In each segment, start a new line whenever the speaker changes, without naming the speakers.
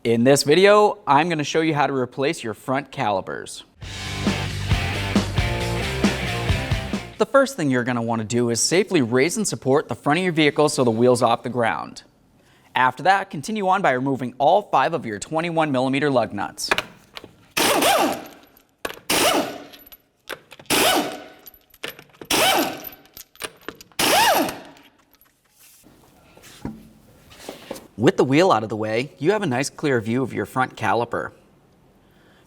In this video, I'm going to show you how to replace your front calipers. The first thing you're going to want to do is safely raise and support the front of your vehicle so the wheel's off the ground. After that, continue on by removing all 5 of your 21mm lug nuts. With the wheel out of the way, you have a nice clear view of your front caliper.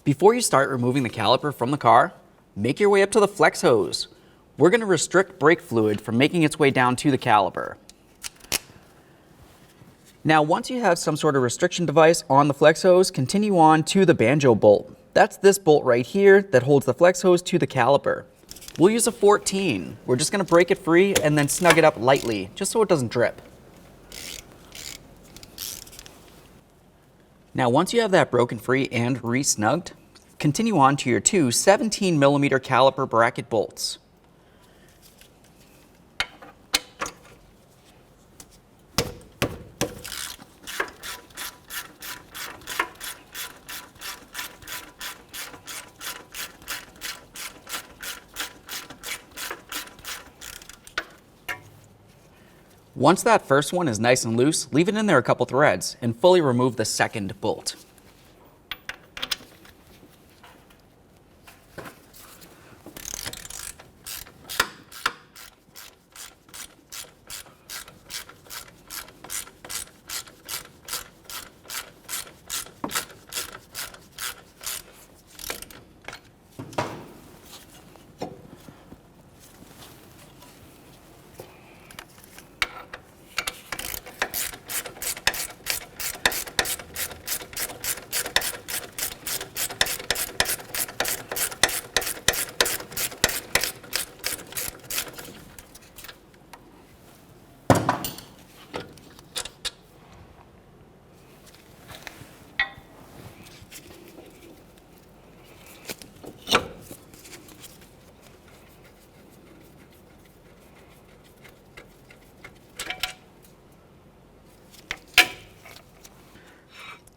Before you start removing the caliper from the car, make your way up to the flex hose. We're going to restrict brake fluid from making its way down to the caliper. Now, once you have some sort of restriction device on the flex hose, continue on to the banjo bolt. That's this bolt right here that holds the flex hose to the caliper. We'll use a 14. We're just going to break it free and then snug it up lightly, just so it doesn't drip. Now, once you have that broken free and re-snugged, continue on to your 2 17mm caliper bracket bolts. Once that first one is nice and loose, leave it in there a couple threads and fully remove the second bolt.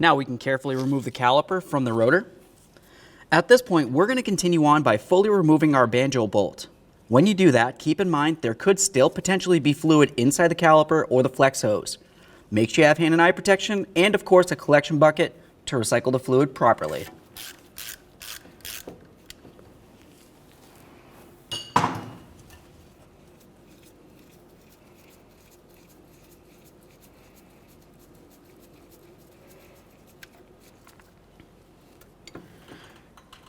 Now we can carefully remove the caliper from the rotor. At this point, we're going to continue on by fully removing our banjo bolt. When you do that, keep in mind there could still potentially be fluid inside the caliper or the flex hose. Make sure you have hand and eye protection and, of course, a collection bucket to recycle the fluid properly.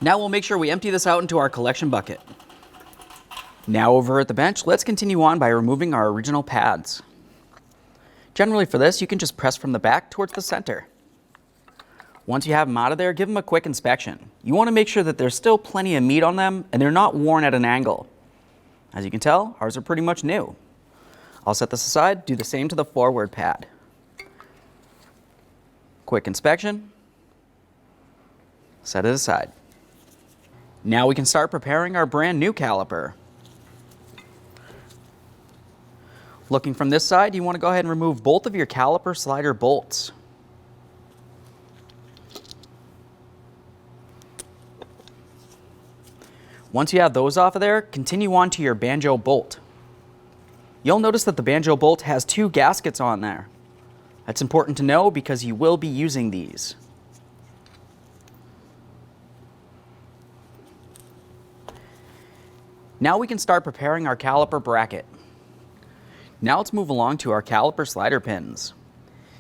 Now we'll make sure we empty this out into our collection bucket. Now over at the bench, let's continue on by removing our original pads. Generally for this, you can just press from the back towards the center. Once you have them out of there, give them a quick inspection. You want to make sure that there's still plenty of meat on them and they're not worn at an angle. As you can tell, ours are pretty much new. I'll set this aside, do the same to the forward pad. Quick inspection, set it aside. Now we can start preparing our brand new caliper. Looking from this side, you want to go ahead and remove both of your caliper slider bolts. Once you have those off of there, continue on to your banjo bolt. You'll notice that the banjo bolt has 2 gaskets on there. That's important to know because you will be using these. Now we can start preparing our caliper bracket. Now let's move along to our caliper slider pins.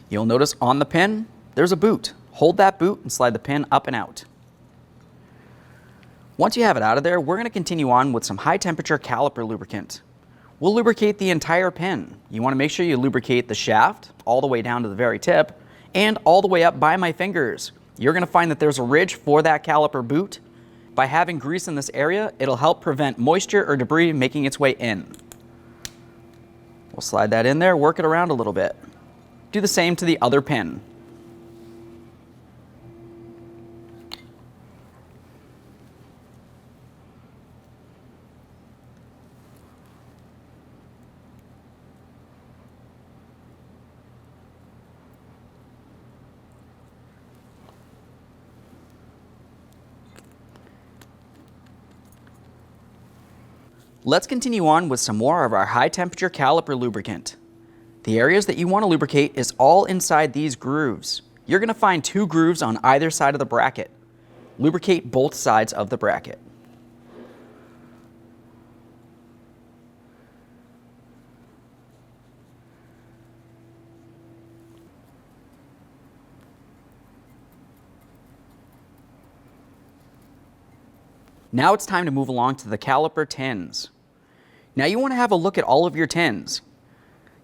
You'll notice on the pin, there's a boot. Hold that boot and slide the pin up and out. Once you have it out of there, we're going to continue on with some high temperature caliper lubricant. We'll lubricate the entire pin. You want to make sure you lubricate the shaft all the way down to the very tip and all the way up by my fingers. You're going to find that there's a ridge for that caliper boot. By having grease in this area, it'll help prevent moisture or debris making its way in. We'll slide that in there, work it around a little bit. Do the same to the other pin. Let's continue on with some more of our high temperature caliper lubricant. The areas that you want to lubricate is all inside these grooves. You're going to find 2 grooves on either side of the bracket. Lubricate both sides of the bracket. Now it's time to move along to the caliper tins. Now you want to have a look at all of your tins.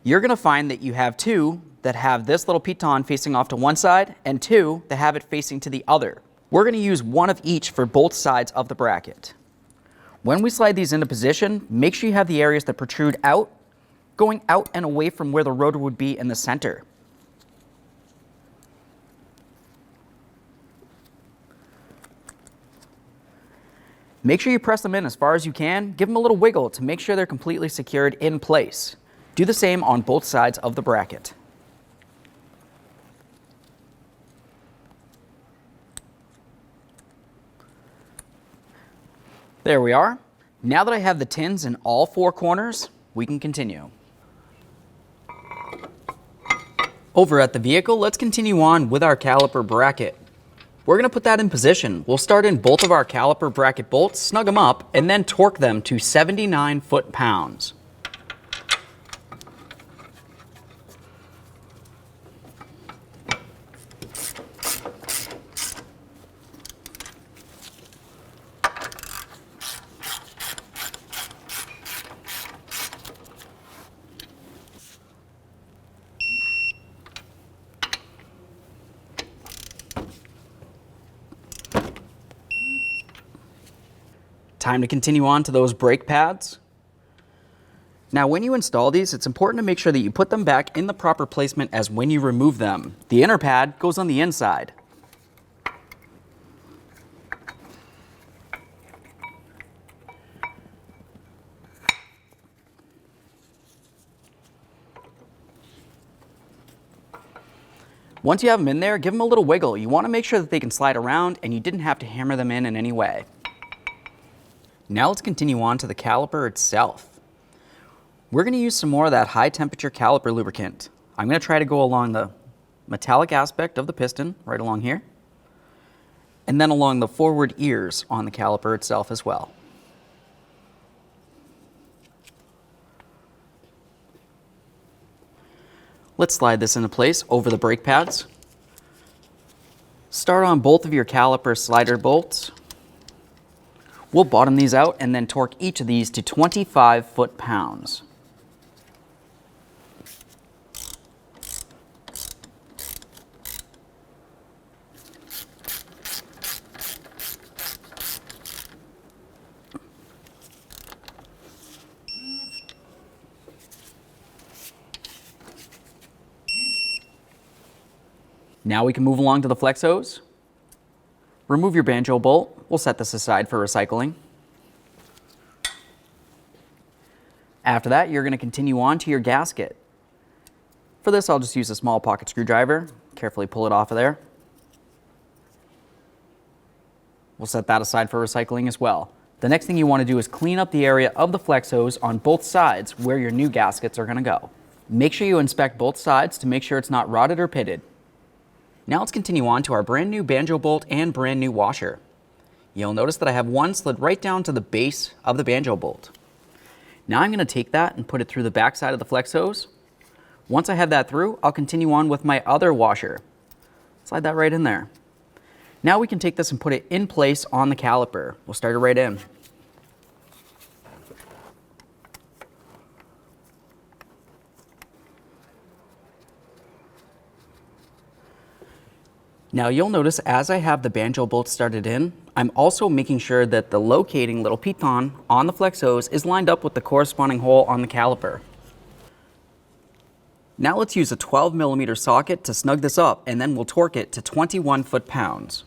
You're going to find that you have 2 that have this little piton facing off to one side and 2 that have it facing to the other. We're going to use one of each for both sides of the bracket. When we slide these into position, make sure you have the areas that protrude out, going out and away from where the rotor would be in the center. Make sure you press them in as far as you can. Give them a little wiggle to make sure they're completely secured in place. Do the same on both sides of the bracket. There we are. Now that I have the tins in all 4 corners, we can continue. Over at the vehicle, let's continue on with our caliper bracket. We're going to put that in position. We'll start in both of our caliper bracket bolts, snug them up, and then torque them to 79 foot-pounds. Time to continue on to those brake pads. Now when you install these, it's important to make sure that you put them back in the proper placement as when you remove them. The inner pad goes on the inside. Once you have them in there, give them a little wiggle. You want to make sure that they can slide around and you didn't have to hammer them in any way. Now let's continue on to the caliper itself. We're going to use some more of that high temperature caliper lubricant. I'm going to try to go along the metallic aspect of the piston, right along here, and then along the forward ears on the caliper itself as well. Let's slide this into place over the brake pads. Start on both of your caliper slider bolts. We'll bottom these out and then torque each of these to 25 foot-pounds. Now we can move along to the flex hose. Remove your banjo bolt. We'll set this aside for recycling. After that, you're going to continue on to your gasket. For this, I'll just use a small pocket screwdriver. Carefully pull it off of there. We'll set that aside for recycling as well. The next thing you want to do is clean up the area of the flex hose on both sides where your new gaskets are going to go. Make sure you inspect both sides to make sure it's not rotted or pitted. Now let's continue on to our brand new banjo bolt and brand new washer. You'll notice that I have one slid right down to the base of the banjo bolt. Now I'm going to take that and put it through the back side of the flex hose. Once I have that through, I'll continue on with my other washer. Slide that right in there. Now we can take this and put it in place on the caliper. We'll start it right in. Now you'll notice as I have the banjo bolt started in, I'm also making sure that the locating little piton on the flex hose is lined up with the corresponding hole on the caliper. Now let's use a 12mm socket to snug this up, and then we'll torque it to 21 foot-pounds.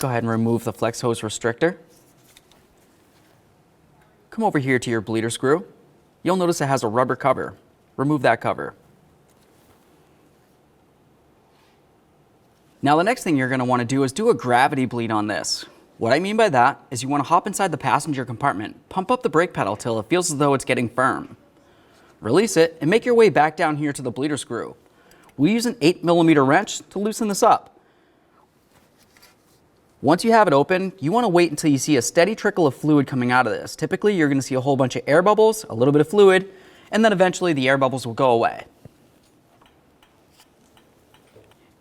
Go ahead and remove the flex hose restrictor. Come over here to your bleeder screw. You'll notice it has a rubber cover. Remove that cover. Now the next thing you're going to want to do is do a gravity bleed on this. What I mean by that is you want to hop inside the passenger compartment, pump up the brake pedal till it feels as though it's getting firm. Release it and make your way back down here to the bleeder screw. We use an 8mm wrench to loosen this up. Once you have it open, you want to wait until you see a steady trickle of fluid coming out of this. Typically, you're going to see a whole bunch of air bubbles, a little bit of fluid, and then eventually the air bubbles will go away.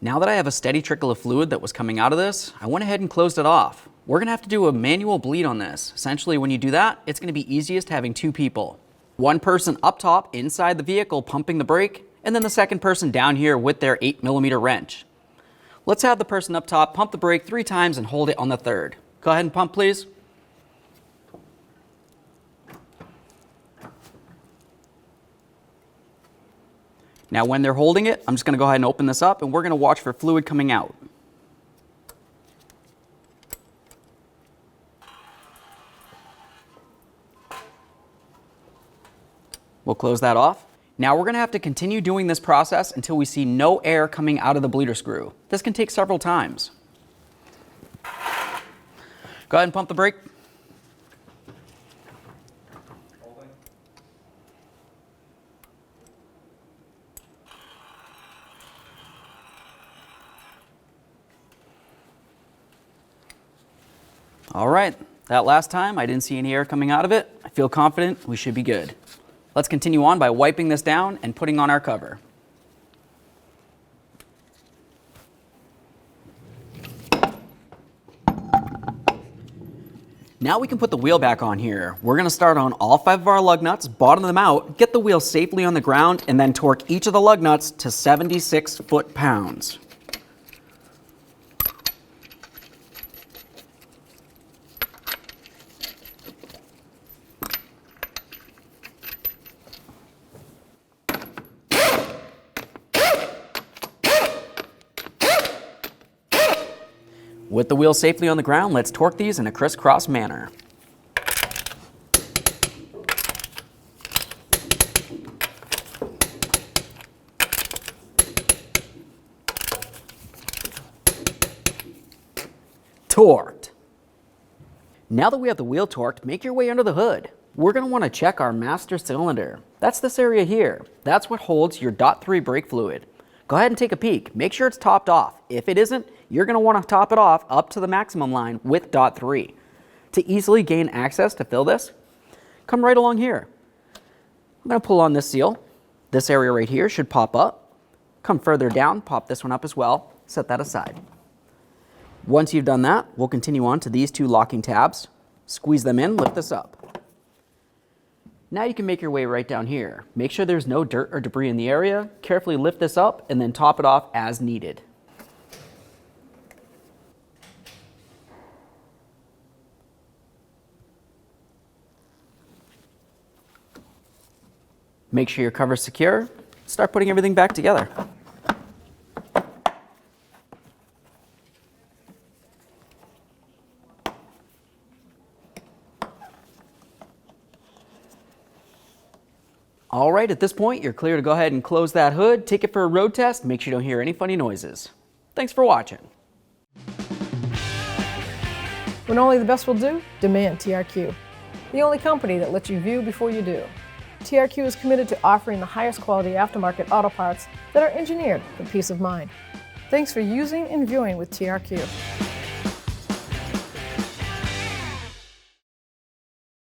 Now that I have a steady trickle of fluid that was coming out of this, I went ahead and closed it off. We're going to have to do a manual bleed on this. Essentially, when you do that, it's going to be easiest having two people. One person up top inside the vehicle pumping the brake, and then the second person down here with their 8mm wrench. Let's have the person up top pump the brake 3 times and hold it on the third. Go ahead and pump, please. Now when they're holding it, I'm just going to go ahead and open this up and we're going to watch for fluid coming out. We'll close that off. Now we're going to have to continue doing this process until we see no air coming out of the bleeder screw. This can take several times. Go ahead and pump the brake. All right, that last time I didn't see any air coming out of it. I feel confident we should be good. Let's continue on by wiping this down and putting on our cover. Now we can put the wheel back on here. We're going to start on all 5 of our lug nuts, bottom them out, get the wheel safely on the ground, and then torque each of the lug nuts to 76 foot-pounds. With the wheel safely on the ground, let's torque these in a crisscross manner. Torqued. Now that we have the wheel torqued, make your way under the hood. We're going to want to check our master cylinder. That's this area here. That's what holds your .3 brake fluid. Go ahead and take a peek. Make sure it's topped off. If it isn't, you're going to want to top it off up to the maximum line with .3. To easily gain access to fill this, come right along here. I'm going to pull on this seal. This area right here should pop up. Come further down, pop this one up as well. Set that aside. Once you've done that, we'll continue on to these 2 locking tabs. Squeeze them in, lift this up. Now you can make your way right down here. Make sure there's no dirt or debris in the area. Carefully lift this up and then top it off as needed. Make sure your cover's secure. Start putting everything back together. All right, at this point, you're clear to go ahead and close that hood, take it for a road test, make sure you don't hear any funny noises. Thanks for watching.
When only the best will do, demand TRQ. The only company that lets you view before you do. TRQ is committed to offering the highest quality aftermarket auto parts that are engineered for peace of mind. Thanks for using and viewing with TRQ.